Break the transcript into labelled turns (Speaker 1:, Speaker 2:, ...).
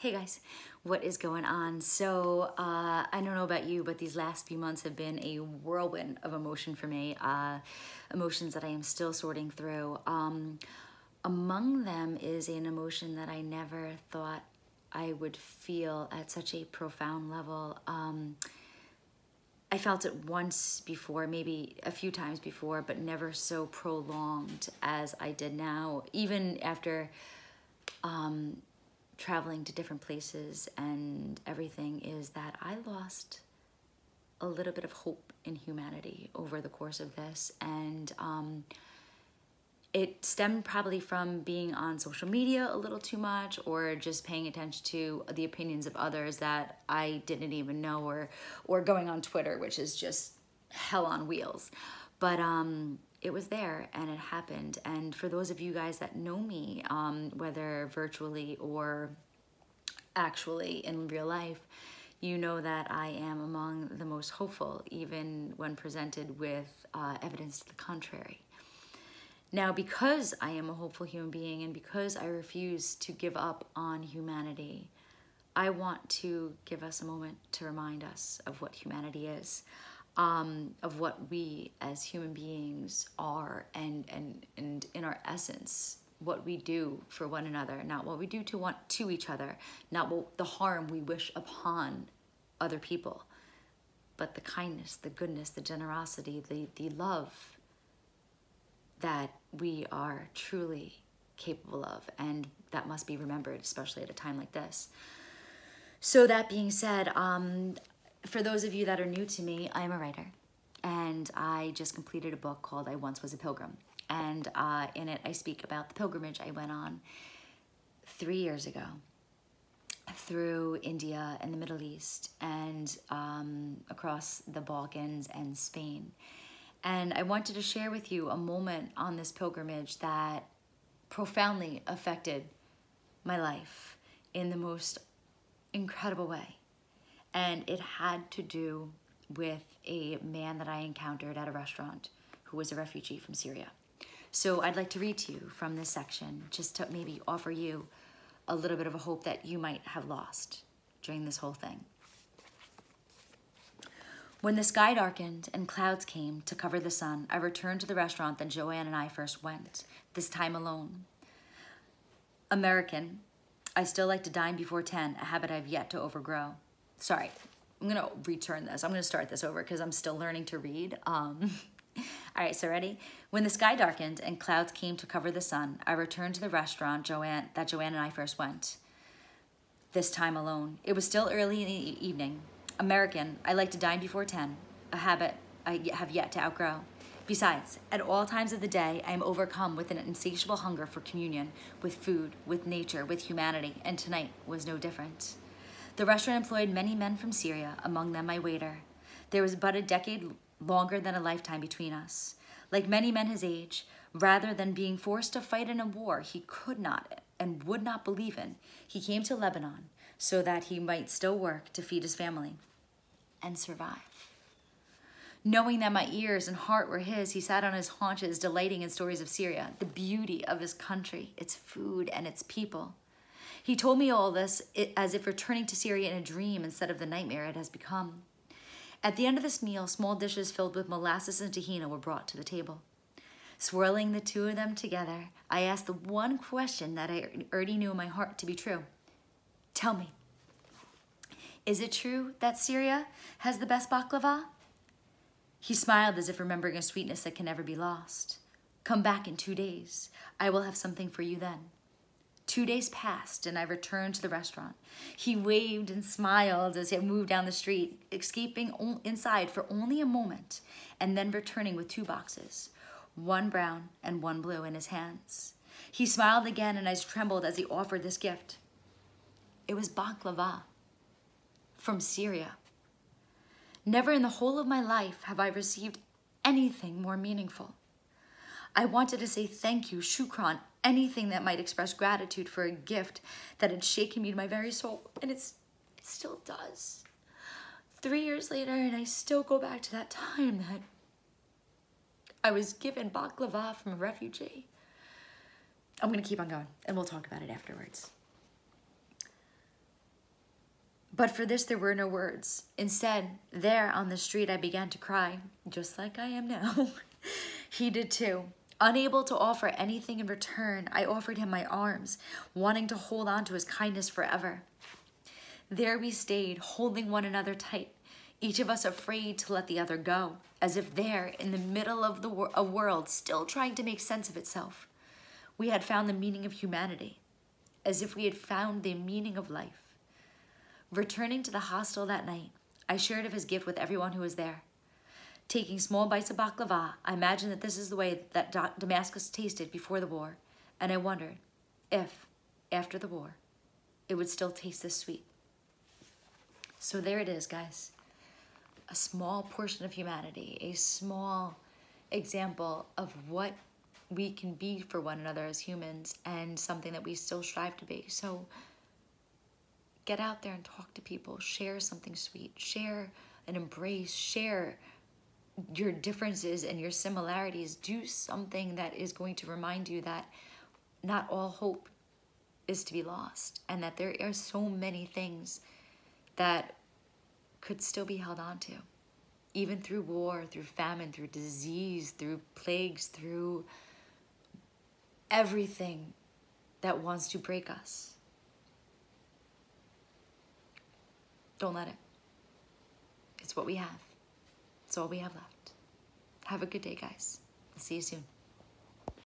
Speaker 1: Hey guys, what is going on? So I don't know about you, but these last few months have been a whirlwind of emotion for me. Emotions that I am still sorting through. Among them is an emotion that I never thought I would feel at such a profound level. I felt it once before, maybe a few times before, but never so prolonged as I did now, even after traveling to different places and everything, is that I lost a little bit of hope in humanity over the course of this. And it stemmed probably from being on social media a little too much, or just paying attention to the opinions of others that I didn't even know, or going on Twitter, which is just hell on wheels. But it was there and it happened. And for those of you guys that know me, whether virtually or actually in real life, you know that I am among the most hopeful, even when presented with evidence to the contrary. Now, because I am a hopeful human being and because I refuse to give up on humanity, I want to give us a moment to remind us of what humanity is, of what we as human beings are, and in our essence, what we do for one another, not what we do to each other, not what the harm we wish upon other people, but the kindness, the goodness, the generosity, the love that we are truly capable of, and that must be remembered, especially at a time like this. So that being said, for those of you that are new to me, I'm a writer, and I just completed a book called I Once Was a Pilgrim. And in it, I speak about the pilgrimage I went on 3 years ago through India and the Middle East, and across the Balkans and Spain. And I wanted to share with you a moment on this pilgrimage that profoundly affected my life in the most incredible way. And it had to do with a man that I encountered at a restaurant who was a refugee from Syria. So I'd like to read to you from this section, just to maybe offer you a little bit of a hope that you might have lost during this whole thing. When the sky darkened and clouds came to cover the sun, I returned to the restaurant that Joanne and I first went, this time alone. American, I still like to dine before 10, a habit I've yet to overgrow. Sorry, I'm gonna return this. I'm gonna start this over because I'm still learning to read. All right, so ready? When the sky darkened and clouds came to cover the sun, I returned to the restaurant that Joanne and I first went, this time alone. It was still early in the evening. American, I like to dine before 10, a habit I have yet to outgrow. Besides, at all times of the day, I am overcome with an insatiable hunger for communion, with food, with nature, with humanity, and tonight was no different. The restaurant employed many men from Syria, among them my waiter. There was but a decade longer than a lifetime between us. Like many men his age, rather than being forced to fight in a war he could not and would not believe in, he came to Lebanon so that he might still work to feed his family and survive. Knowing that my ears and heart were his, he sat on his haunches, delighting in stories of Syria, the beauty of his country, its food, and its people. He told me all this as if returning to Syria in a dream instead of the nightmare it has become. At the end of this meal, small dishes filled with molasses and tahina were brought to the table. Swirling the two of them together, I asked the one question that I already knew in my heart to be true. Tell me, is it true that Syria has the best baklava? He smiled as if remembering a sweetness that can never be lost. Come back in 2 days. I will have something for you then. 2 days passed and I returned to the restaurant. He waved and smiled as he moved down the street, escaping inside for only a moment and then returning with 2 boxes, one brown and one blue, in his hands. He smiled again and I trembled as he offered this gift. It was baklava from Syria. Never in the whole of my life have I received anything more meaningful. I wanted to say thank you, shukran, anything that might express gratitude for a gift that had shaken me to my very soul, and it still does. 3 years later, and I still go back to that time that I was given baklava from a refugee. I'm gonna keep on going, and we'll talk about it afterwards. But for this, there were no words. Instead, there on the street, I began to cry, just like I am now. He did too. Unable to offer anything in return, I offered him my arms, wanting to hold on to his kindness forever. There we stayed, holding one another tight, each of us afraid to let the other go, as if there, in the middle of a world still trying to make sense of itself, we had found the meaning of humanity, as if we had found the meaning of life. Returning to the hostel that night, I shared of his gift with everyone who was there. Taking small bites of baklava, I imagined that this is the way that Damascus tasted before the war, and I wondered if, after the war, it would still taste this sweet. So there it is, guys. A small portion of humanity, a small example of what we can be for one another as humans, and something that we still strive to be. So get out there and talk to people, share something sweet, share an embrace, share your differences and your similarities. Do something that is going to remind you that not all hope is to be lost, and that there are so many things that could still be held on to, even through war, through famine, through disease, through plagues, through everything that wants to break us. Don't let it. It's what we have. It's all we have left. Have a good day, guys. I'll see you soon.